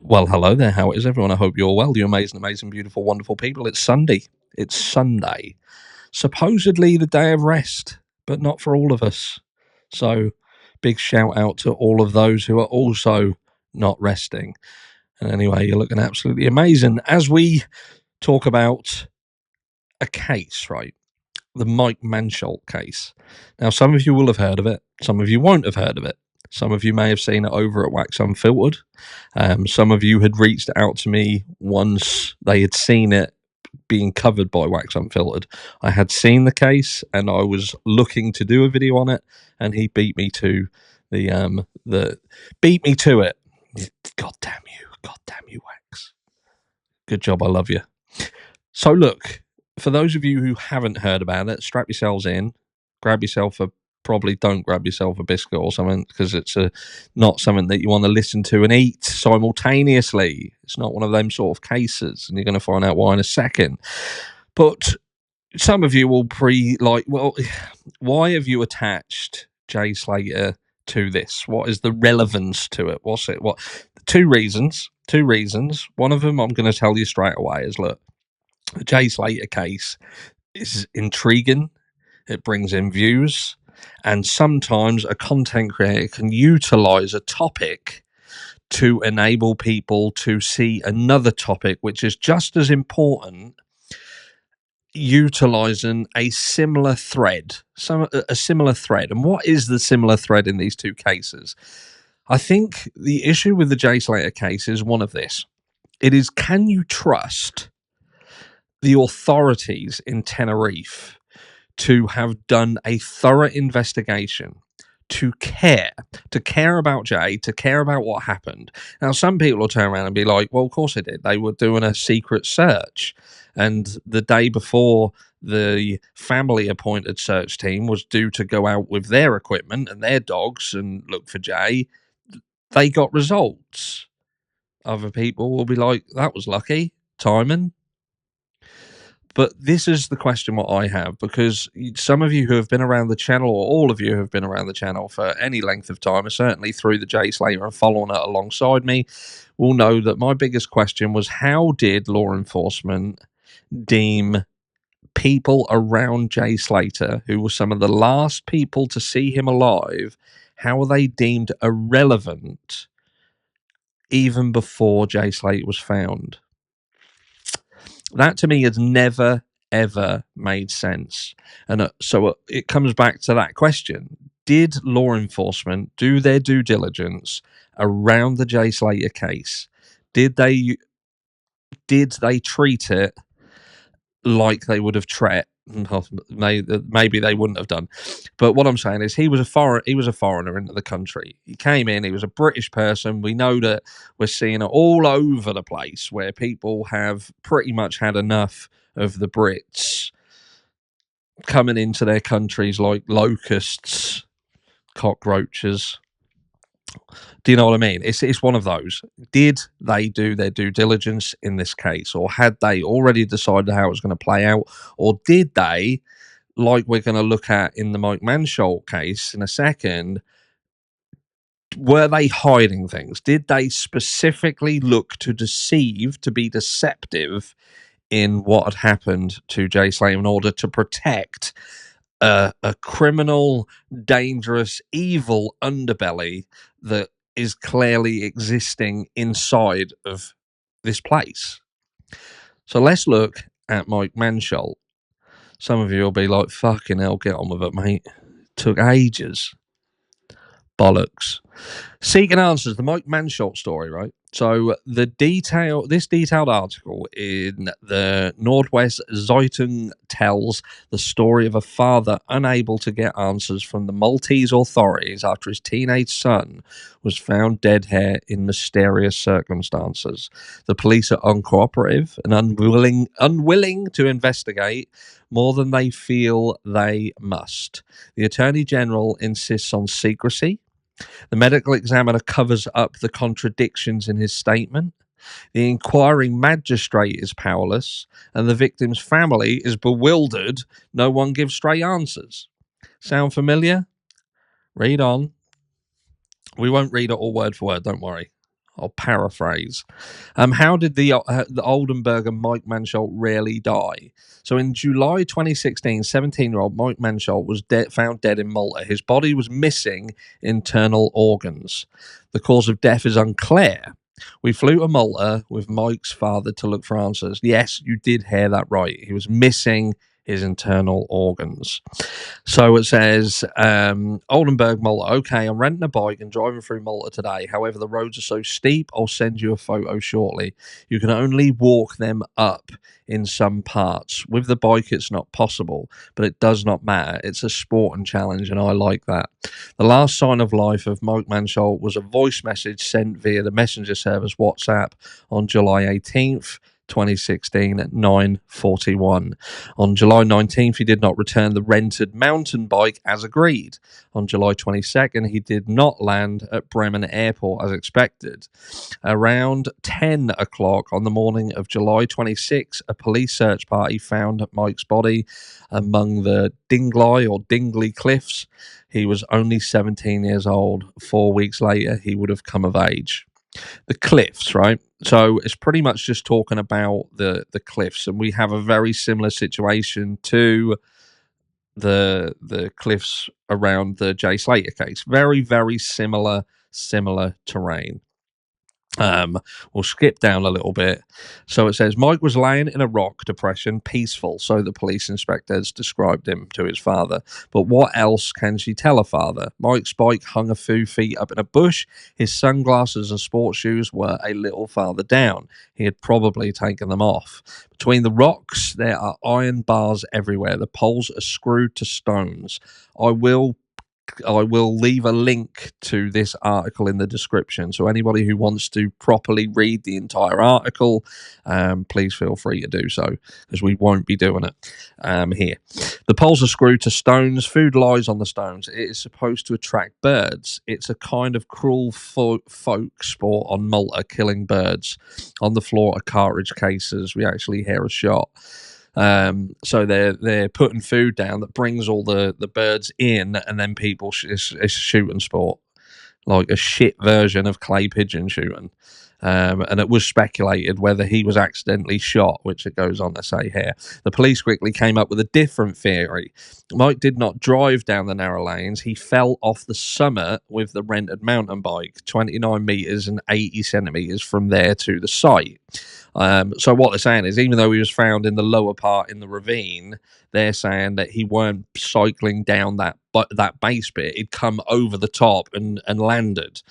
Well, hello there. How is everyone? I hope you're well. You amazing, amazing, beautiful, wonderful people. It's Sunday. It's Sunday. Supposedly the day of rest, but not for all of us. So, big shout out to all of those who are also not resting. And anyway, you're looking absolutely amazing as we talk about a case, right? The Mike Mansholt case. Now, some of you will have heard of it. Some of you won't have heard of it. Some of you may have seen it over at Wax Unfiltered. Some of you had reached out to me once they had seen it being covered by Wax Unfiltered. I had seen the case and I was looking to do a video on it, and he beat me to the beat me to it. God damn you, Wax. Good job, I love you. So look, for those of you who haven't heard about it, strap yourselves in, probably don't grab yourself a biscuit or something, because it's not something that you want to listen to and eat simultaneously. It's not one of them sort of cases, and you're going to find out why in a second. But some of you will well, why have you attached Jay Slater to this? What is the relevance to it? What's it? What? Two reasons. One of them I'm going to tell you straight away is, look, the Jay Slater case is intriguing. It brings in views. And sometimes a content creator can utilize a topic to enable people to see another topic, which is just as important, utilizing a similar thread. And what is the similar thread in these two cases? I think the issue with the Jay Slater case is one of this. It is, can you trust the authorities in Tenerife to have done a thorough investigation, to care about Jay, to care about what happened? Now, some people will turn around and be like, well, of course they did. They were doing a secret search. And the day before the family-appointed search team was due to go out with their equipment and their dogs and look for Jay, they got results. Other people will be like, that was lucky timing. But this is the question what I have, because some of you who have been around the channel, or all of you who have been around the channel for any length of time, and certainly through the Jay Slater and following it alongside me, will know that my biggest question was, how did law enforcement deem people around Jay Slater, who were some of the last people to see him alive, how were they deemed irrelevant even before Jay Slater was found? That to me has never, ever made sense. And so it comes back to that question. Did law enforcement do their due diligence around the Jay Slater case? Did they treat it like they would have maybe they wouldn't have done. But what I'm saying is, he was a foreigner into the country. He came in, he was a British person. We know that we're seeing it all over the place, where people have pretty much had enough of the Brits coming into their countries like locusts, cockroaches. Do you know what I mean? It's one of those. Did they do their due diligence in this case, or had they already decided how it was going to play out, or did they, like we're going to look at in the Mike Mansholt case in a second, were they hiding things? Did they specifically look to deceive, to be deceptive in what had happened to Jay Slater in order to protect a criminal, dangerous, evil underbelly that is clearly existing inside of this place? So let's look at Mike Mansholt. Some of you will be like, fucking hell, get on with it, mate. Took ages. Bollocks. Seeking answers, the Mike Mansholt story, right? So this detailed article in the Northwest Zeitung tells the story of a father unable to get answers from the Maltese authorities after his teenage son was found dead here in mysterious circumstances. The police are uncooperative and unwilling to investigate more than they feel they must. The Attorney General insists on secrecy. The medical examiner covers up the contradictions in his statement. The inquiring magistrate is powerless, and the victim's family is bewildered. No one gives straight answers. Sound familiar? Read on. We won't read it all word for word, don't worry. I'll paraphrase. How did the Oldenburger Mike Mansholt really die? So in July 2016, 17-year-old Mike Mansholt was found dead in Malta. His body was missing internal organs. The cause of death is unclear. We flew to Malta with Mike's father to look for answers. Yes, you did hear that right. He was missing his internal organs. So it says, Oldenburg, Malta. Okay, I'm renting a bike and driving through Malta today. However, the roads are so steep, I'll send you a photo shortly. You can only walk them up in some parts. With the bike, it's not possible, but it does not matter. It's a sport and challenge, and I like that. The last sign of life of Mike Mansholt was a voice message sent via the messenger service WhatsApp on July 18th. 2016 at 9:41. On July 19th, he did not return the rented mountain bike as agreed. On July 22nd, he did not land at Bremen Airport as expected. Around 10 o'clock on the morning of July 26th, a police search party found Mike's body among the Dingley Cliffs. He was only 17 years old. 4 weeks later, he would have come of age. The cliffs, right? So it's pretty much just talking about the cliffs, and we have a very similar situation to the cliffs around the Jay Slater case. Very, very similar terrain. We'll skip down a little bit. So it says Mike was laying in a rock depression, peaceful, so the police inspectors described him to his father. But what else can she tell her father? Mike's bike hung a few feet up in a bush. His sunglasses and sports shoes were a little farther down. He had probably taken them off. Between the rocks, there are iron bars everywhere. The poles are screwed to stones. I will leave a link to this article in the description. So anybody who wants to properly read the entire article, please feel free to do so, because we won't be doing it here. The poles are screwed to stones. Food lies on the stones. It is supposed to attract birds. It's a kind of cruel folk sport on Malta, killing birds. On the floor are cartridge cases. We actually hear a shot. So they're putting food down that brings all the birds in, and then people it's shooting sport, like a shit version of clay pigeon shooting. And it was speculated whether he was accidentally shot, which it goes on to say here. The police quickly came up with a different theory. Mike did not drive down the narrow lanes. He fell off the summit with the rented mountain bike, 29 meters and 80 centimeters from there to the site. So what they're saying is, even though he was found in the lower part in the ravine, they're saying that he weren't cycling down that base bit. He'd come over the top and landed,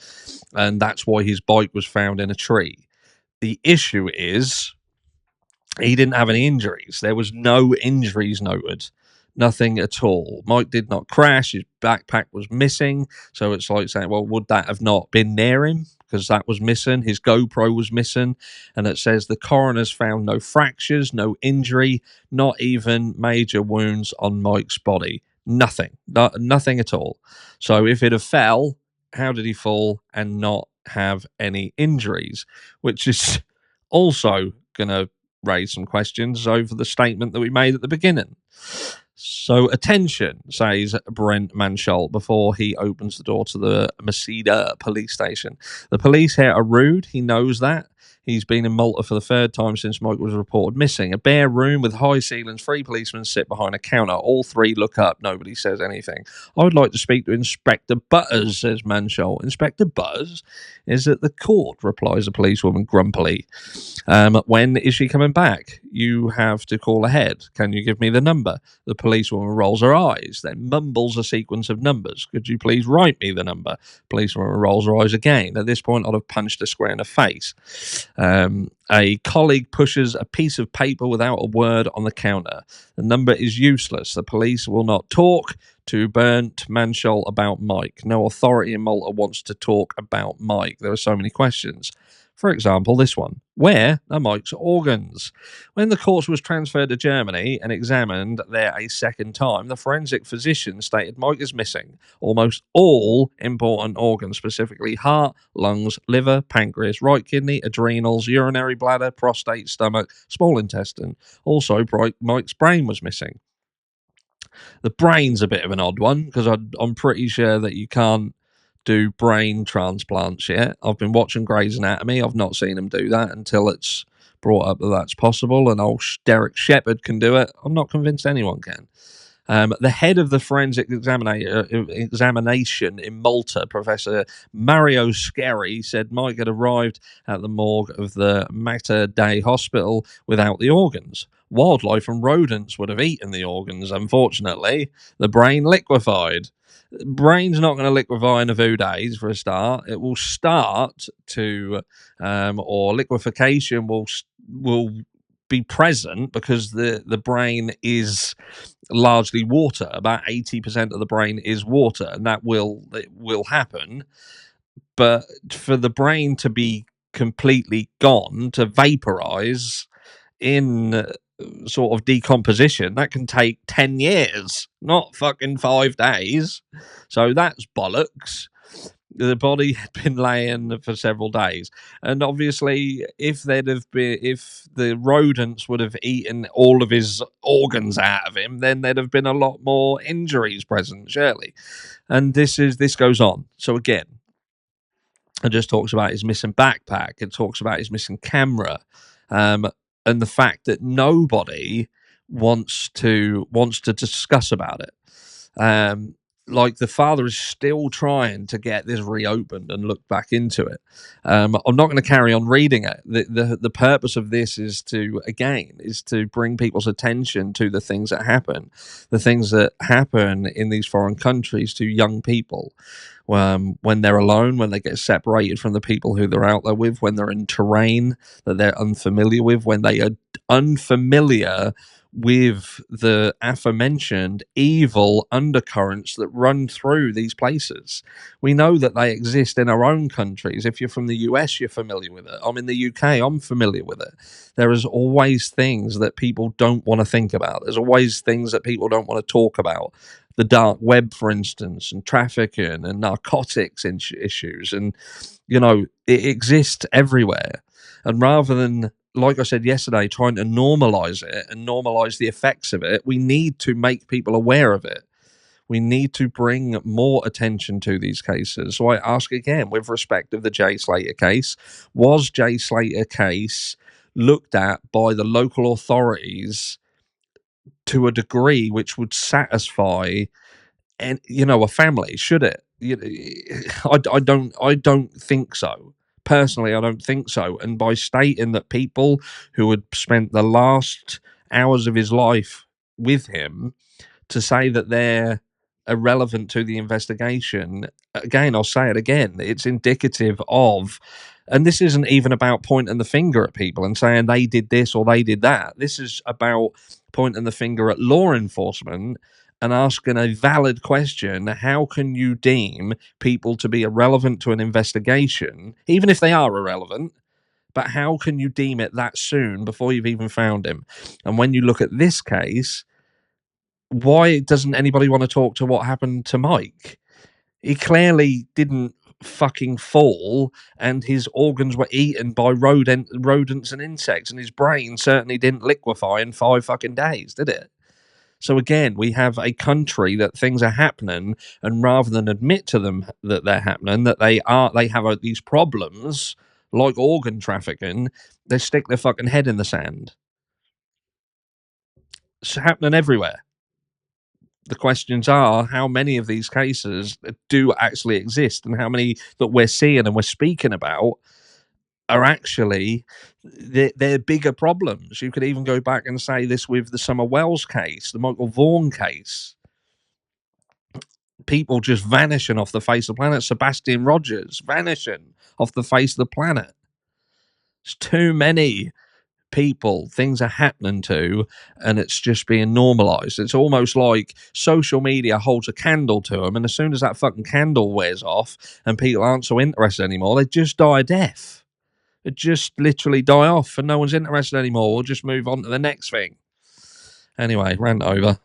and that's why his bike was found in a tree. The issue is he didn't have any injuries. There was no injuries noted. Nothing at all. Mike did not crash. His backpack was missing. So it's like saying, well, would that have not been near him? Because that was missing. His GoPro was missing. And it says the coroners found no fractures, no injury, not even major wounds on Mike's body. Nothing. Nothing at all. So if it had fell, how did he fall and not have any injuries? Which is also going to raise some questions over the statement that we made at the beginning. So attention, says Brent Mansholt before he opens the door to the Masida police station. The police here are rude. He knows that. He's been in Malta for the third time since Mike was reported missing. A bare room with high ceilings, 3 policemen sit behind a counter. All 3 look up. Nobody says anything. I would like to speak to Inspector Butters, says Mansholt. Inspector Butters is at the court, replies the policewoman grumpily. When is she coming back? You have to call ahead. Can you give me the number? The policewoman rolls her eyes, then mumbles a sequence of numbers. Could you please write me the number? Policewoman rolls her eyes again. At this point, I'd have punched her square in the face. A colleague pushes a piece of paper without a word on the counter. The number is useless. The police will not talk to Bernd Mansholt about Mike. No authority in Malta wants to talk about Mike. There are so many questions. For example, this one. Where are Mike's organs? When the corpse was transferred to Germany and examined there a second time, the forensic physician stated Mike is missing almost all important organs, specifically heart, lungs, liver, pancreas, right kidney, adrenals, urinary bladder, prostate, stomach, small intestine. Also, Mike's brain was missing. The brain's a bit of an odd one, because I'm pretty sure that you can't do brain transplants yet. I've been watching Grey's Anatomy. I've not seen them do that until it's brought up that that's possible, and old Derek Shepherd can do it. I'm not convinced anyone can. The head of the forensic examination in Malta, Professor Mario Scary, said Mike had arrived at the morgue of the Mater Dei Hospital without the organs. Wildlife and rodents would have eaten the organs, unfortunately. The brain liquefied. Brain's not going to liquefy in a few days for a start. It will start to, or liquefaction will be present because the brain is largely water. About 80% of the brain is water, and it will happen. But for the brain to be completely gone, to vaporize in sort of decomposition, that can take 10 years, not fucking 5 days. So that's bollocks. The body had been laying for several days, and obviously, if the rodents would have eaten all of his organs out of him, then there'd have been a lot more injuries present, surely. And this goes on. So again, it just talks about his missing backpack. It talks about his missing camera, and the fact that nobody wants to discuss about it. Like, the father is still trying to get this reopened and look back into it. I'm not going to carry on reading it. The purpose of this is to bring people's attention to the things that happen in these foreign countries to young people. When they're alone, when they get separated from the people who they're out there with, when they're in terrain that they're unfamiliar with, when they are unfamiliar with the aforementioned evil undercurrents that run through these places. We know that they exist in our own countries. If you're from the US, you're familiar with it. I'm in the UK, I'm familiar with it. There is always things that people don't want to think about. There's always things that people don't want to talk about. The dark web, for instance, and trafficking and narcotics issues. And, it exists everywhere. And rather than, like I said yesterday, trying to normalize it and normalize the effects of it, we need to make people aware of it. We need to bring more attention to these cases. So I ask again, with respect of the Jay Slater case, was Jay Slater case looked at by the local authorities to a degree which would satisfy a family? Should it? I don't think so. Personally, I don't think so. And by stating that people who had spent the last hours of his life with him, to say that they're irrelevant to the investigation, again, I'll say it again, it's indicative of, and this isn't even about pointing the finger at people and saying they did this or they did that. This is about pointing the finger at law enforcement and asking a valid question. How can you deem people to be irrelevant to an investigation, even if they are irrelevant? But how can you deem it that soon before you've even found him? And when you look at this case, why doesn't anybody want to talk to what happened to Mike? He clearly didn't fucking fall, and his organs were eaten by rodents and insects, and his brain certainly didn't liquefy in 5 fucking days, did it? So again, we have a country that things are happening, and rather than admit to them that they're happening, that they have these problems like organ trafficking, they stick their fucking head in the sand. It's happening everywhere. The questions are, how many of these cases do actually exist, and how many that we're seeing and we're speaking about are actually they're bigger problems. You could even go back and say this with the Summer Wells case, the Michael Vaughan case. People just vanishing off the face of the planet. Sebastian Rogers vanishing off the face of the planet. It's too many people things are happening to, and it's just being normalized. It's almost like social media holds a candle to them, and as soon as that fucking candle wears off and people aren't so interested anymore, they just die a death. It just literally die off and no one's interested anymore. We'll just move on to the next thing. Anyway, rant over.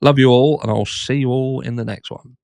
Love you all, and I'll see you all in the next one.